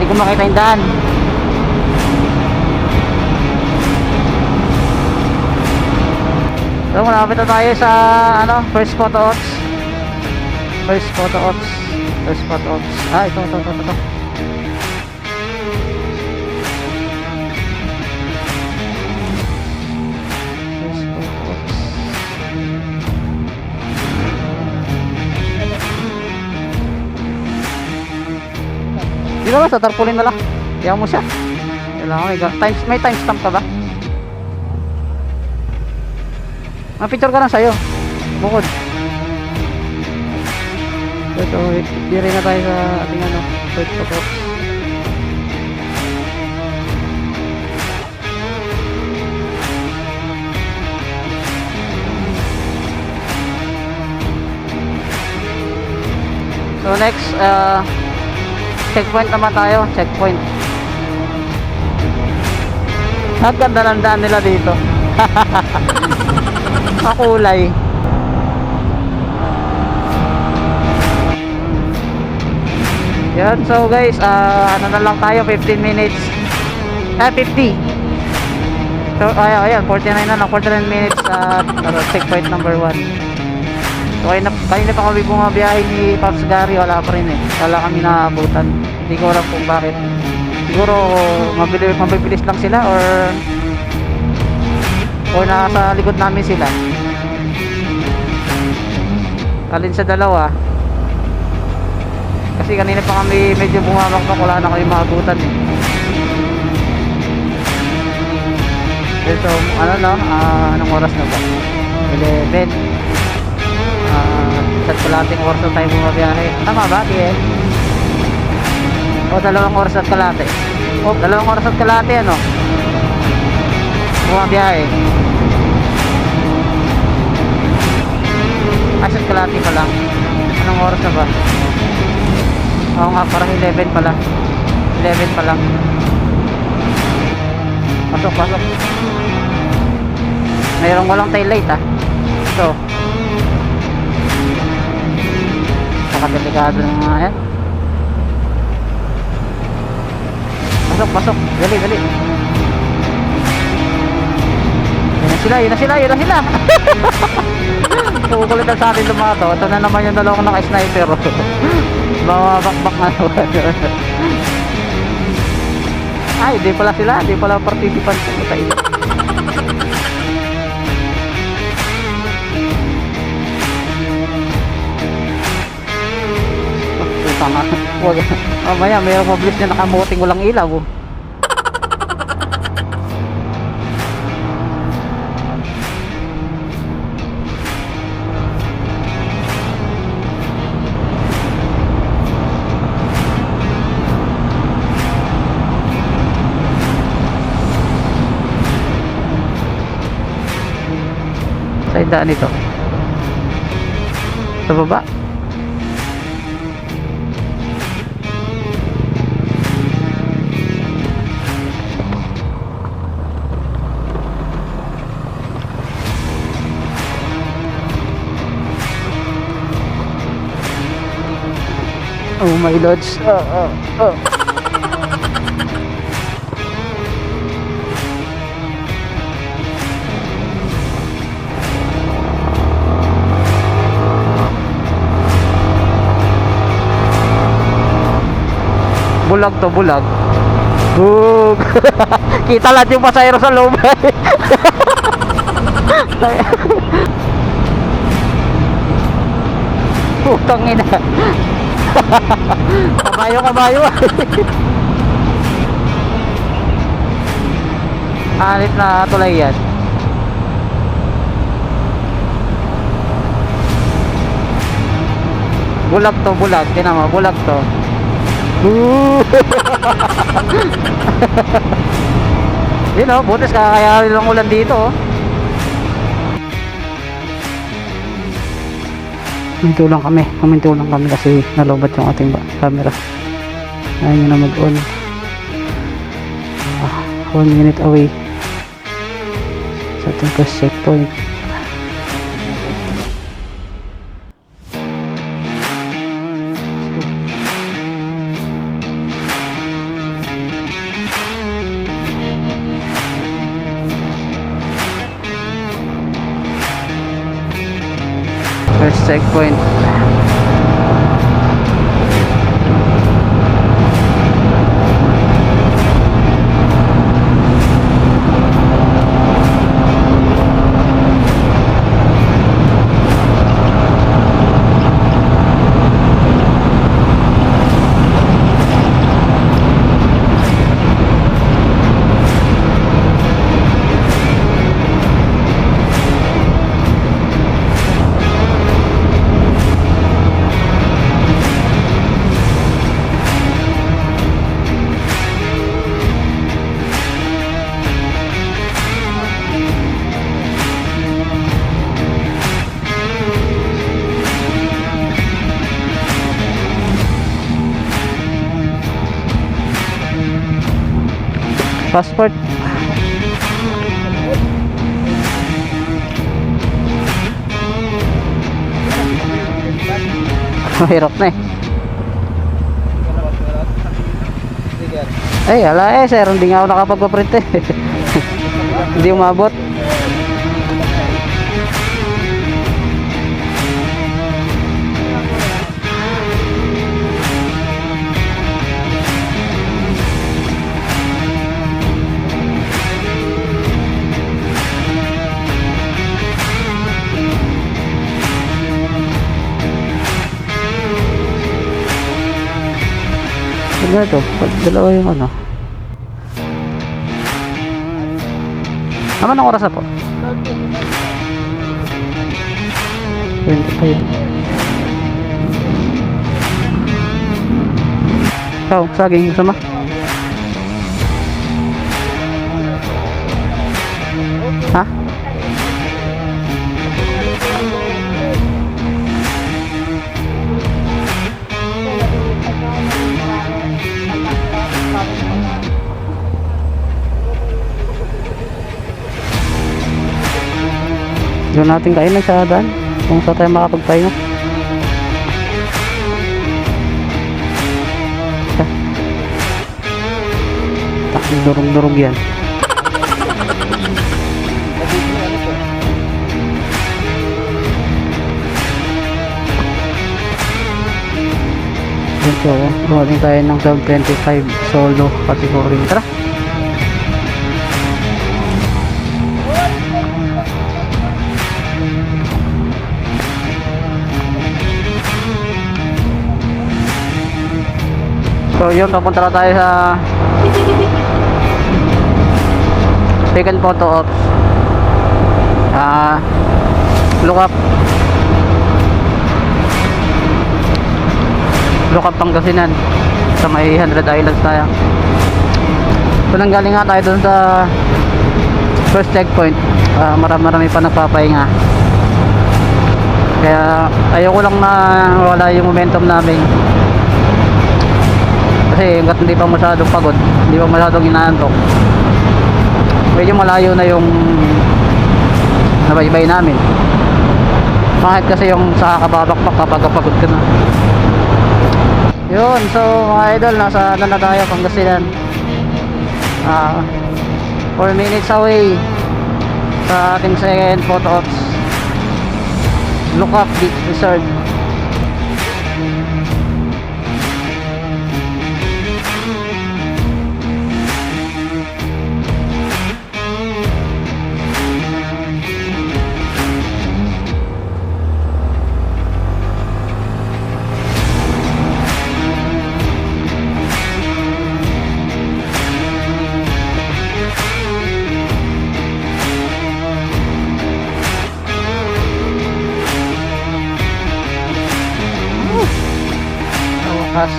Di ko makita yung daan. So malapit na tayo sa first photo ops. First photo ops. First photo ops. Ito. First photo ops. Di ba sa tarpaulin na lang? Iyan mo siya. Kailangan may timestamp ka ba? Picture ka lang sa'yo. Bukod. So, di rin na tayo sa ating first photo. So, next, checkpoint naman tayo. Checkpoint. Ang ganda ng daan nila dito. Makulay. Yan, so guys, na lang tayo, 15 minutes. 50. So, ayan, 49 na lang, 49 minutes checkpoint number 1. So, kanina pa kami bumabiyahe ni Pops Gary, wala pa rin wala kami naabutan. Hindi ko alam kung bakit. Siguro, mabibilis lang sila or nasa likod namin sila. Alin sa dalawa, kasi kanina pa kami medyo bumamakpak, wala na kami maabutan So anong oras na ba? 11. Sa kalating oras na tayo bumabiyahe. Tama ba, Tiel? O 2 oras at kalate? O 2 oras at kalate bumabiyahe. Asat kalati pa lang. Anong oras na ba? Oo nga, parang 11 pa lang. 11 pa lang. Pasok. Mayroong walang tail light Ito. Delikado ng mga yan. Pasok. Dali. Yun na sila. Kukulitan sa atin lumato. Ito na naman yung dalawang naka-sniper. Bakbak na naman. Di pala sila. Di pala participant sa ilo. Tama. Mamaya mayroong mabilis na nakamuting walang ilaw. Sa daan ito. Sa baba. Oh my lords. Bulag. Bug. Kita lahat yung pasahero sa loob. Putang ina. Kabayo. Alit na tulay yan. Bulag. Tinan mo, bulag to. Butis kaya lang ulan dito Huminto lang kami kasi nalobat yung ating camera. Ayaw nyo na mag-on. 1 minute away sa ating first checkpoint. checkpoint. Passport. Mahirap na eh. Ay, ala eh, sir, hindi nga ako nakapagpaprint eh. Hindi umabot. Ano ito? Dalawa yung ano. Ano ng oras na po? 20 pa yun. Ikaw, saging sama? Ha? Doon natin kainan sa daan kung saan tayo makapagpahinga. Takong durog-durog yan. Ito, buhatin tayo ng 1225 solo category. Tara! So yun, papunta na tayo sa second photo ops. Look up Pangasinan sa may 100 Islands tayo. So nanggaling nga tayo dun sa first checkpoint. Marami pa nagpapahinga, kaya ayoko lang na wala yung momentum namin. Kasi hanggat hindi pa masyadong pagod, hindi pa masyadong inaantok, medyo malayo na yung nabaybay namin. Bakit? Kasi yung sa kababakbak kapag pagod ka na. Yun, so mga idol, nasa ano na tayo, Pangasinan. 4 minutes away sa ating second photo ops. Look up Beach Resort. Wakas